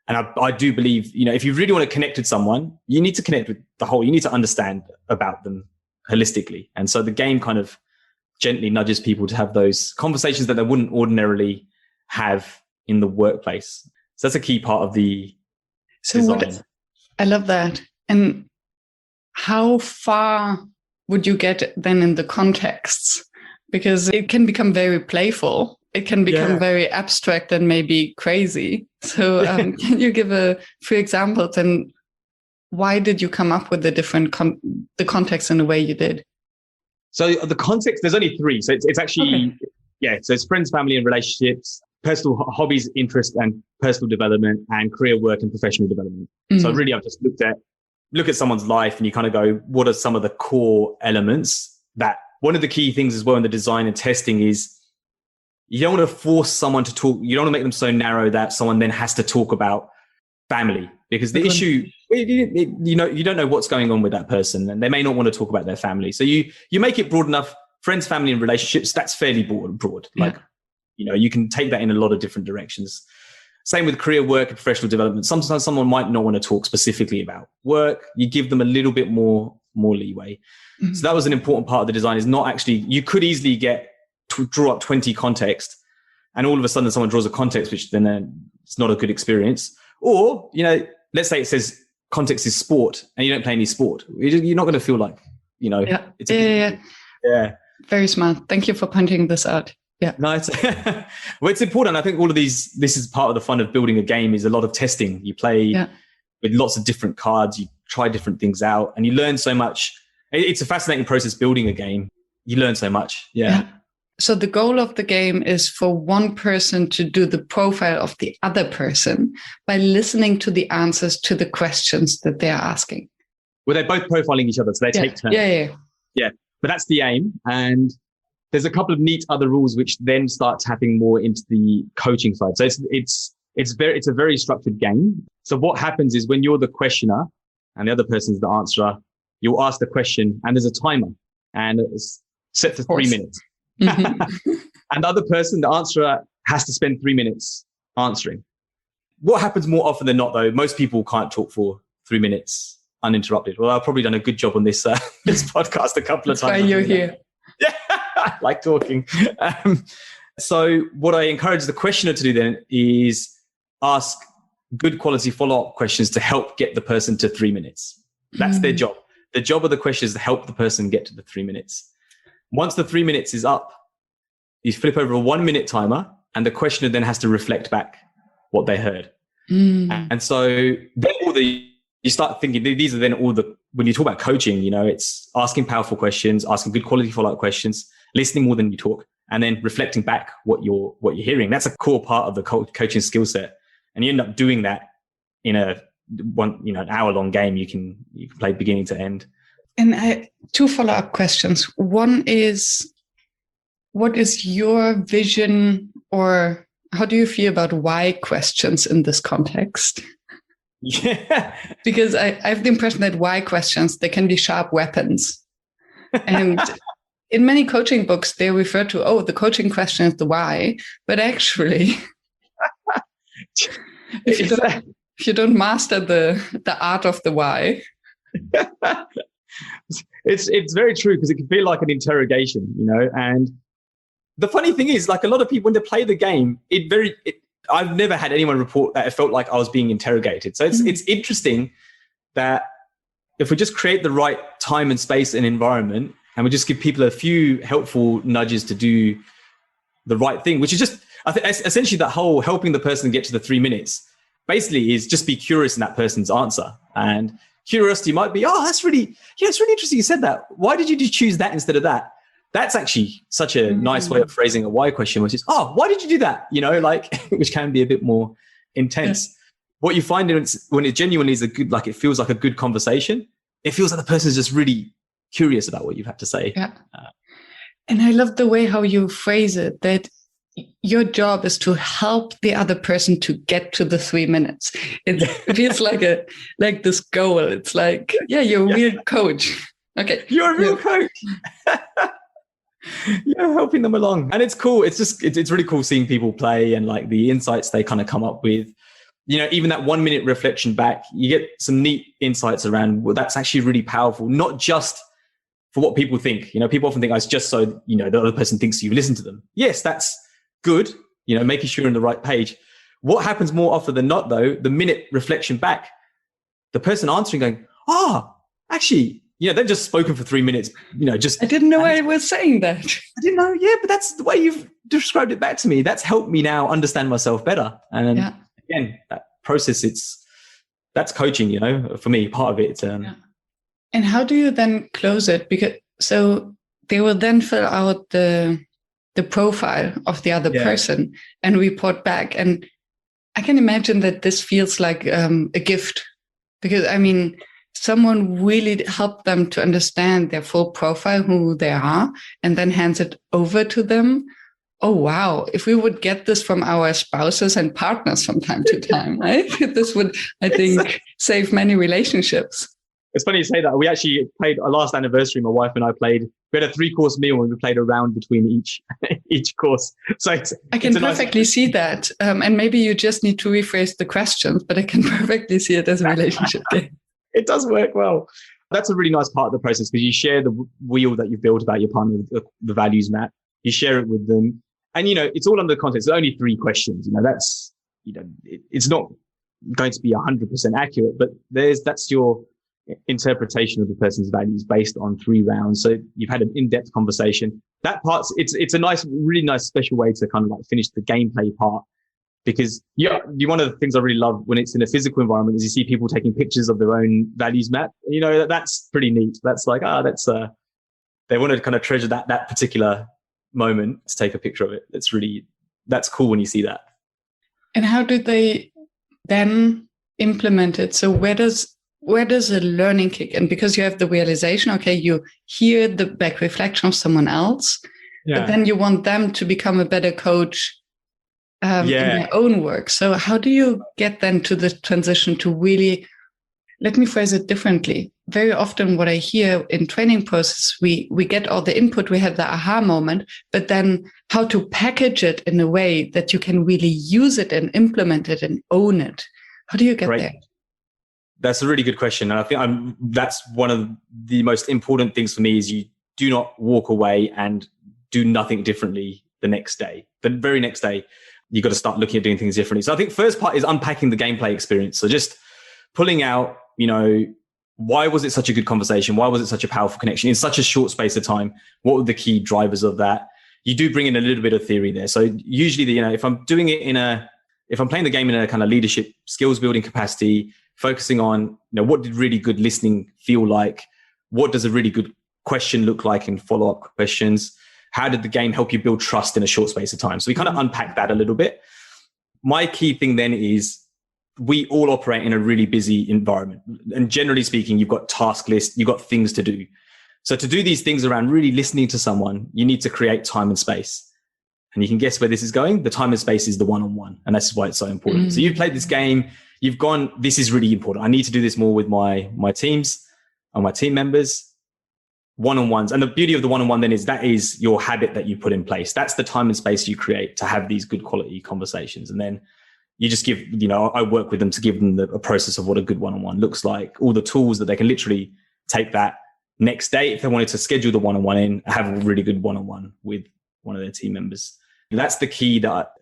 And I do believe, if you really want to connect with someone, you need to connect with the whole. You need to understand about them holistically. And so the game kind of gently nudges people to have those conversations that they wouldn't ordinarily have in the workplace. So that's a key part of the design. I love that. And how far would you get then in the contexts? Because it can become very playful. It can become very abstract and maybe crazy. So can you give a few examples, and why did you come up with the different the context in the way you did? So the context, there's only three. So it's actually, so it's friends, family, and relationships, personal hobbies, interests, and personal development, and career, work, and professional development. Mm-hmm. So really I've just look at someone's life, and you kind of go, what are some of the core elements? That one of the key things as well in the design and testing is you don't want to force someone to talk. You don't want to make them so narrow that someone then has to talk about family, because the issue, you don't know what's going on with that person, and they may not want to talk about their family. So you make it broad enough. Friends, family, and relationships, that's fairly broad. You can take that in a lot of different directions. Same with career, work, and professional development. Sometimes someone might not want to talk specifically about work. You give them a little bit more more leeway. Mm-hmm. So that was an important part of the design, is not actually, you could easily draw up 20 context, and all of a sudden someone draws a context, which then it's not a good experience. Or, let's say it says context is sport and you don't play any sport. You're not going to feel like, it's yeah. Very smart. Thank you for pointing this out. Yeah. No, it's important. I think this is part of the fun of building a game, is a lot of testing. You play with lots of different cards, you try different things out, and you learn so much. It's a fascinating process building a game. You learn so much. Yeah. So the goal of the game is for one person to do the profile of the other person by listening to the answers to the questions that they're asking. Well, they're both profiling each other, so they take turns. Yeah. But that's the aim. And there's a couple of neat other rules which then start tapping more into the coaching side. So it's a very structured game. So what happens is, when you're the questioner and the other person's the answerer, you'll ask the question and there's a timer, and it's set for 3 minutes. Mm-hmm. And the other person, the answerer, has to spend 3 minutes answering. What happens more often than not, though, most people can't talk for 3 minutes uninterrupted. Well, I've probably done a good job on this podcast a couple of times. That's why you're here. Yeah, I like talking. So what I encourage the questioner to do then is ask good quality follow-up questions to help get the person to 3 minutes. That's their job. The job of the question is to help the person get to the 3 minutes. Once the 3 minutes is up, you flip over a 1 minute timer, and the questioner then has to reflect back what they heard. And so then you start thinking, these are then when you talk about coaching, it's asking powerful questions, asking good quality follow-up questions, listening more than you talk, and then reflecting back what you're hearing. That's a core part of the coaching skill set. And you end up doing that in an hour-long game. You can play beginning to end. And two follow-up questions. One is, what is your vision, or how do you feel about why questions in this context? Yeah. Because I have the impression that why questions, they can be sharp weapons. And in many coaching books, they refer to, the coaching question is the why. But actually, if you don't master the art of the why. It's very true, because it can feel like an interrogation, and the funny thing is, like, a lot of people, when they play the game, I've never had anyone report that it felt like I was being interrogated. So it's interesting that if we just create the right time and space and environment, and we just give people a few helpful nudges to do the right thing, which is just, I think, essentially that whole helping the person get to the 3 minutes basically is just be curious in that person's answer. And curiosity might be, it's really interesting you said that. Why did you choose that instead of that? That's actually such a nice way of phrasing a why question, which is, why did you do that? Which can be a bit more intense. Yeah. What you find when it genuinely is it feels like a good conversation, it feels like the person is just really curious about what you've had to say. Yeah. And I love the way how you phrase it, that your job is to help the other person to get to the 3 minutes. It feels like this goal. It's like, you're a real coach. Okay. You're a real coach. You're helping them along. And it's cool. It's really cool seeing people play, and like the insights they kind of come up with. Even that 1 minute reflection back, you get some neat insights around, well, that's actually really powerful, not just for what people think. People often think, it's just so, the other person thinks you've listened to them. Yes, that's good, making sure you're on the right page. What happens more often than not, though, the minute reflection back, the person answering going, actually, they've just spoken for 3 minutes, I didn't know I was saying that. I didn't know. Yeah, but that's the way you've described it back to me. That's helped me now understand myself better. And again, that process, that's coaching, for me, part of it. And how do you then close it? So they will then fill out the profile of the other person and report back. And I can imagine that this feels like a gift, because someone really helped them to understand their full profile, who they are, and then hands it over to them. Oh, wow. If we would get this from our spouses and partners from time to time, right? This would, I think, save many relationships. It's funny you say that. We actually played our last anniversary. My wife and I we had a 3-course meal, and we played a round between each course. So I can perfectly see that. And maybe you just need to rephrase the questions, but I can perfectly see it as a relationship game. It does work well. That's a really nice part of the process because you share the wheel that you've built about your partner, the values map. You share it with them. And, it's all under the context. It's only 3 questions. That's, it's not going to be 100% accurate, but that's your interpretation of the person's values based on 3 rounds. So you've had an in-depth conversation. That part's, it's a nice, really nice special way to kind of like finish the gameplay part. Because one of the things I really love when it's in a physical environment is you see people taking pictures of their own values map. That's pretty neat. That's like, they want to kind of treasure that particular moment to take a picture of it. That's cool when you see that. And how do they then implement it? So where does a learning kick in? Because you have the realization, okay, you hear the back reflection of someone else, but then you want them to become a better coach in their own work. So how do you get then to the transition to really, let me phrase it differently. Very often what I hear in training process, we get all the input, we have the aha moment, but then how to package it in a way that you can really use it and implement it and own it. How do you get there? That's a really good question. And I think that's one of the most important things for me is you do not walk away and do nothing differently the next day. The very next day, you've got to start looking at doing things differently. So I think first part is unpacking the gameplay experience. So just pulling out, why was it such a good conversation? Why was it such a powerful connection in such a short space of time? What were the key drivers of that? You do bring in a little bit of theory there. So usually, if I'm doing it if I'm playing the game in a kind of leadership skills building capacity, focusing on, what did really good listening feel like? What does a really good question look like in follow-up questions? How did the game help you build trust in a short space of time? So we kind of unpack that a little bit. My key thing then is we all operate in a really busy environment. And generally speaking, you've got task lists, you've got things to do. So to do these things around really listening to someone, you need to create time and space. And you can guess where this is going. The time and space is the one-on-one. And that's why it's so important. So you've played this game, you've gone, this is really important. I need to do this more with my teams and my team members. One-on-ones. And the beauty of the one-on-one then is that is your habit that you put in place. That's the time and space you create to have these good quality conversations. And then you just give, I work with them to give them a process of what a good one-on-one looks like, all the tools that they can literally take that next day if they wanted to schedule the one-on-one in, have a really good one-on-one with one of their team members. And that's the key that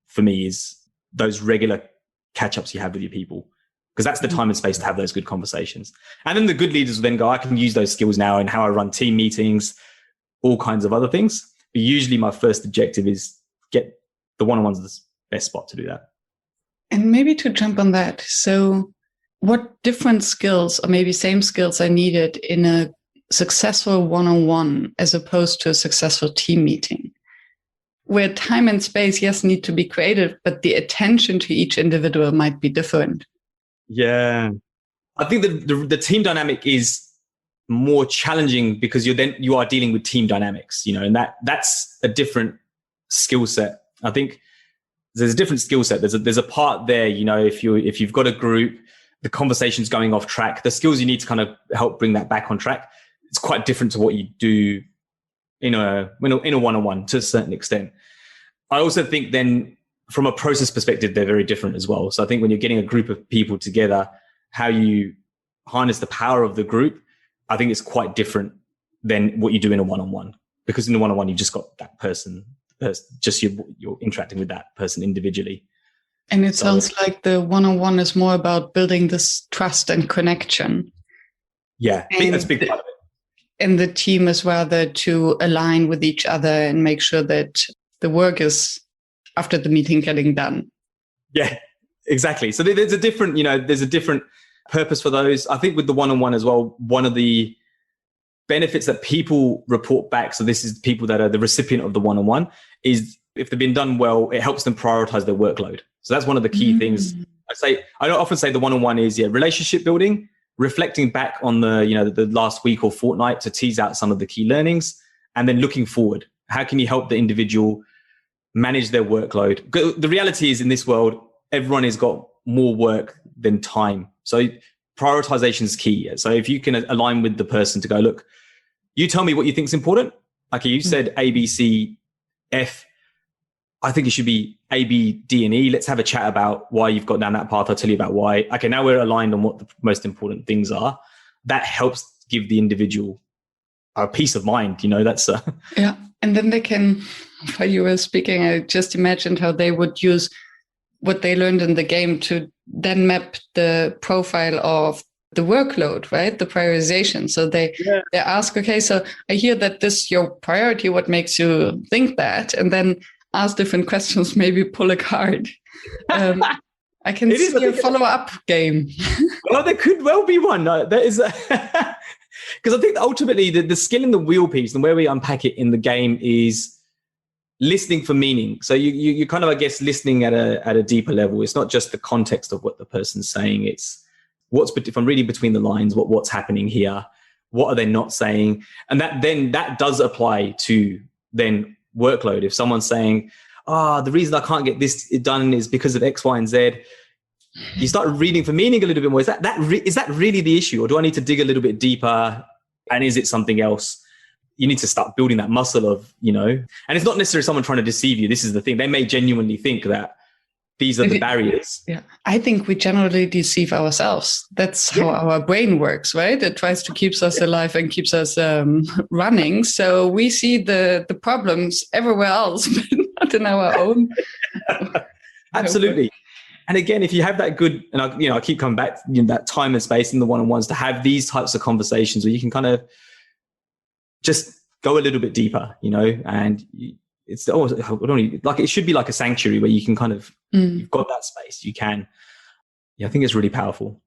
for me is those regular catch-ups you have with your people. Because that's the time and space to have those good conversations. And then the good leaders will then go, I can use those skills now in how I run team meetings, all kinds of other things. But usually my first objective is get the one-on-ones the best spot to do that. And maybe to jump on that. So what different skills or maybe same skills are needed in a successful one-on-one as opposed to a successful team meeting? Where time and space, yes, need to be created, but the attention to each individual might be different. Yeah. I think the team dynamic is more challenging because you are dealing with team dynamics, and that's a different skill set. I think there's a different skill set. There's a part there, if you've got a group, the conversation's going off track, the skills you need to kind of help bring that back on track. It's quite different to what you do in a one-on-one to a certain extent. I also think then from a process perspective, they're very different as well. So I think when you're getting a group of people together, how you harness the power of the group, I think it's quite different than what you do in a one-on-one. Because in a one-on-one, you've just got that person, just you're interacting with that person individually. And it sounds like the one-on-one is more about building this trust and connection. Yeah, I think that's a big part of it. And the team is rather to align with each other and make sure that the work is after the meeting getting done. Yeah, exactly. So there's a different purpose for those. I think with the one-on-one as well, one of the benefits that people report back, so this is people that are the recipient of the one-on-one, is if they've been done well, it helps them prioritize their workload. So that's one of the key things. I don't often say the one-on-one is relationship building, reflecting back on the last week or fortnight to tease out some of the key learnings, and then looking forward. How can you help the individual manage their workload? The reality is in this world, everyone has got more work than time. So prioritization is key. So if you can align with the person to go, look, you tell me what you think is important. Okay, you said A, B, C, F. I think it should be A, B, D, and E. Let's have a chat about why you've got down that path. I'll tell you about why. Okay, now we're aligned on what the most important things are. That helps give the individual a peace of mind. That's yeah. And then they can, while you were speaking, I just imagined how they would use what they learned in the game to then map the profile of the workload, right? The prioritization. So they ask, okay, so I hear that this is your priority. What makes you think that? And then ask different questions, maybe pull a card. I can see a follow-up game. Well, there could well be one. There is, because I think ultimately the skill in the wheel piece and where we unpack it in the game is listening for meaning. So you kind of, I guess, listening at a deeper level. It's not just the context of what the person's saying. It's if I'm reading between the lines, what's happening here? What are they not saying? And that does apply to then workload. If someone's saying, the reason I can't get this done is because of X, Y, and Z, you start reading for meaning a little bit more. Is that really the issue? Or do I need to dig a little bit deeper? And is it something else? You need to start building that muscle of, and it's not necessarily someone trying to deceive you. This is the thing. They may genuinely think that these are the barriers. Yeah. I think we generally deceive ourselves. That's how our brain works, right? It tries to keep us alive and keeps us running. So we see the problems everywhere else, but not in our own. Absolutely. And again, if you have that good, and I keep coming back, that time and space in the one-on-ones to have these types of conversations where you can kind of just go a little bit deeper, and it's almost like it should be like a sanctuary where you can kind of, you've got that space, you can. Yeah, I think it's really powerful.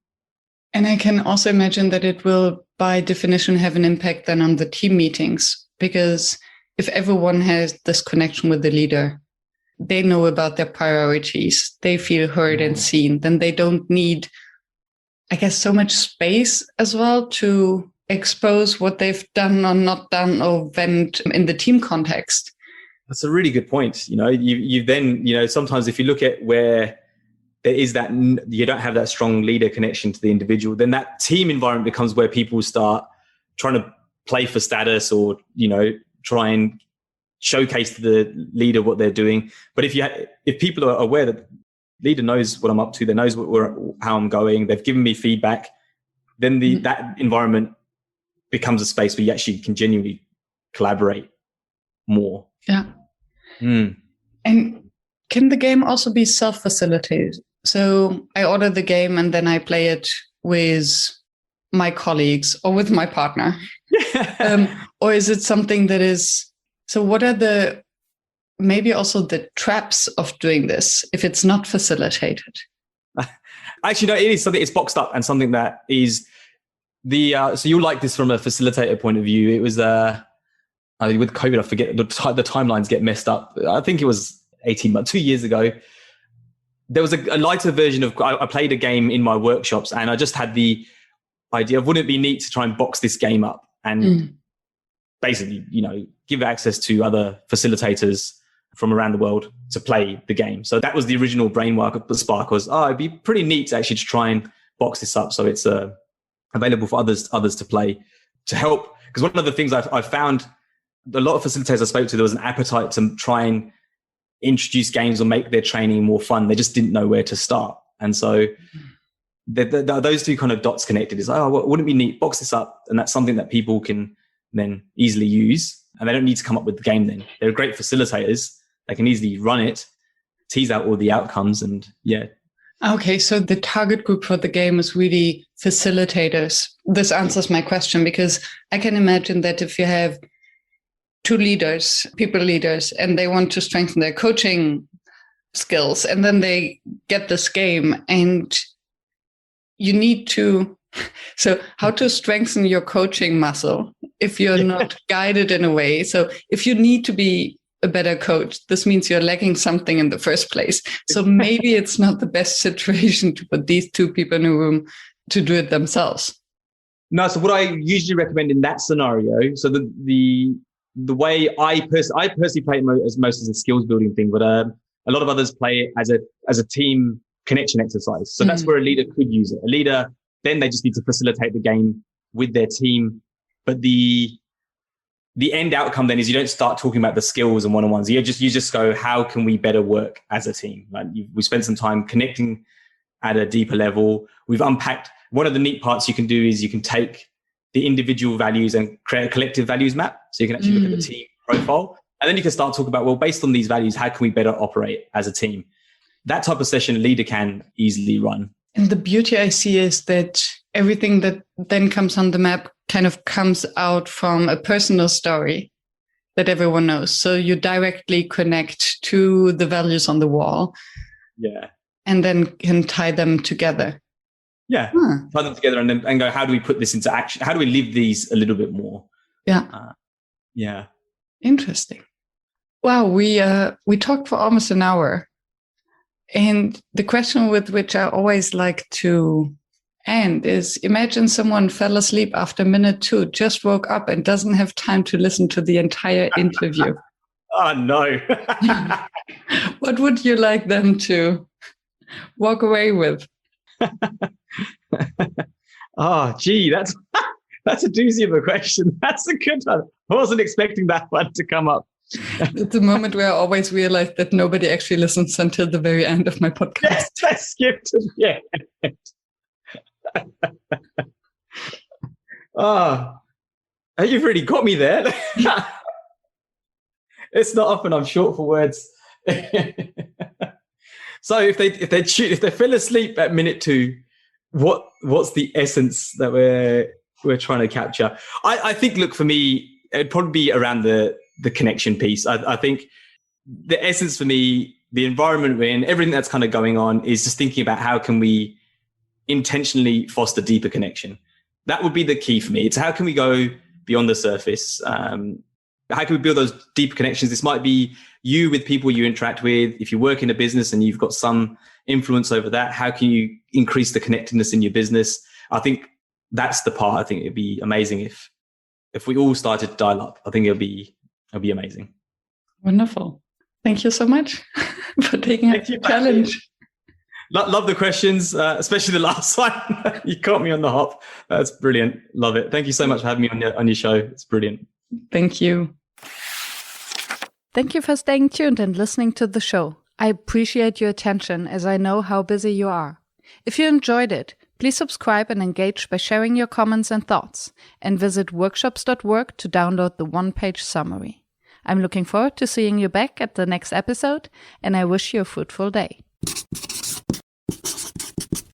And I can also imagine that it will, by definition, have an impact then on the team meetings, because if everyone has this connection with the leader, they know about their priorities, they feel heard and seen, then they don't need, I guess, so much space as well to expose what they've done or not done or vent in the team context. That's a really good point. You then, sometimes if you look at where there is that, you don't have that strong leader connection to the individual, then that team environment becomes where people start trying to play for status or, try and showcase to the leader what they're doing. But if people are aware that the leader knows what I'm up to, they knows how I'm going, they've given me feedback, then that environment becomes a space where you actually can genuinely collaborate more. Yeah. And can the game also be self-facilitated? So I order the game and then I play it with my colleagues or with my partner. Or is it something that is, so what are maybe also the traps of doing this if it's not facilitated? Actually, no, it is something, it's boxed up and something that is so you like this from a facilitator point of view. It was, with COVID, I forget, the timelines get messed up. I think it was 18 months, 2 years ago. There was a lighter version of, I played a game in my workshops and I just had the idea of, wouldn't it be neat to try and box this game up and basically, give access to other facilitators from around the world to play the game. So that was the original brainwork of the spark was, it'd be pretty neat to actually try and box this up so it's available for others to play, to help. Because one of the things I found, a lot of facilitators I spoke to, there was an appetite to try and introduce games or make their training more fun. They just didn't know where to start. And so those two kind of dots connected is, wouldn't it be neat, box this up? And that's something that people can then easily use. And they don't need to come up with the game then. They're great facilitators. They can easily run it, tease out all the outcomes and Okay, so the target group for the game is really facilitators. This answers my question because I can imagine that if you have two leaders, people leaders, and they want to strengthen their coaching skills, and then they get this game and you need to, so how to strengthen your coaching muscle if you're not guided in a way. So if you need to be a better coach, this means you're lacking something in the first place. So maybe it's not the best situation to put these two people in a room to do it themselves. No, so what I usually recommend in that scenario, so the way I personally play it most as a skills building thing, but a lot of others play it as a team connection exercise. So that's where a leader could use it. A leader, then they just need to facilitate the game with their team. But the end outcome then is you don't start talking about the skills and one-on-ones. You just go, how can we better work as a team? Like we spent some time connecting at a deeper level. We've unpacked. One of the neat parts you can do is you can take the individual values and create a collective values map. So you can actually look at the team profile. And then you can start talking about, well, based on these values, how can we better operate as a team? That type of session a leader can easily run. And the beauty I see is that everything that then comes on the map kind of comes out from a personal story that everyone knows. So you directly connect to the values on the wall. Yeah. And then can tie them together. Yeah. Tie them together and go, how do we put this into action? How do we live these a little bit more? Yeah. Yeah. Interesting. Wow. We talked for almost an hour. And the question with which I always like to end is, imagine someone fell asleep after minute 2, just woke up and doesn't have time to listen to the entire interview. Oh, no. What would you like them to walk away with? Oh, gee, that's a doozy of a question. That's a good one. I wasn't expecting that one to come up. It's a moment where I always realize that nobody actually listens until the very end of my podcast. Yes, I skipped to the end. Oh, you've really got me there. It's not often I'm short for words. So if they fell asleep at minute 2, what's the essence that we're trying to capture? I think, look, for me, it'd probably be around the connection piece. I think the essence for me, the environment we're in, everything that's kind of going on is just thinking about how can we intentionally foster deeper connection. That would be the key for me. It's how can we go beyond the surface? How can we build those deeper connections? This might be you with people you interact with. If you work in a business and you've got some influence over that, how can you increase the connectedness in your business? I think that's the part. I think it'd be amazing if we all started to dial up. I think it'll be amazing. Wonderful. Thank you so much for taking up the challenge. Love the questions, especially the last one. You caught me on the hop. That's brilliant. Love it. Thank you so much for having me on your show. It's brilliant. Thank you. Thank you for staying tuned and listening to the show. I appreciate your attention as I know how busy you are. If you enjoyed it, please subscribe and engage by sharing your comments and thoughts, and visit workshops.work to download the one-page summary. I'm looking forward to seeing you back at the next episode, and I wish you a fruitful day.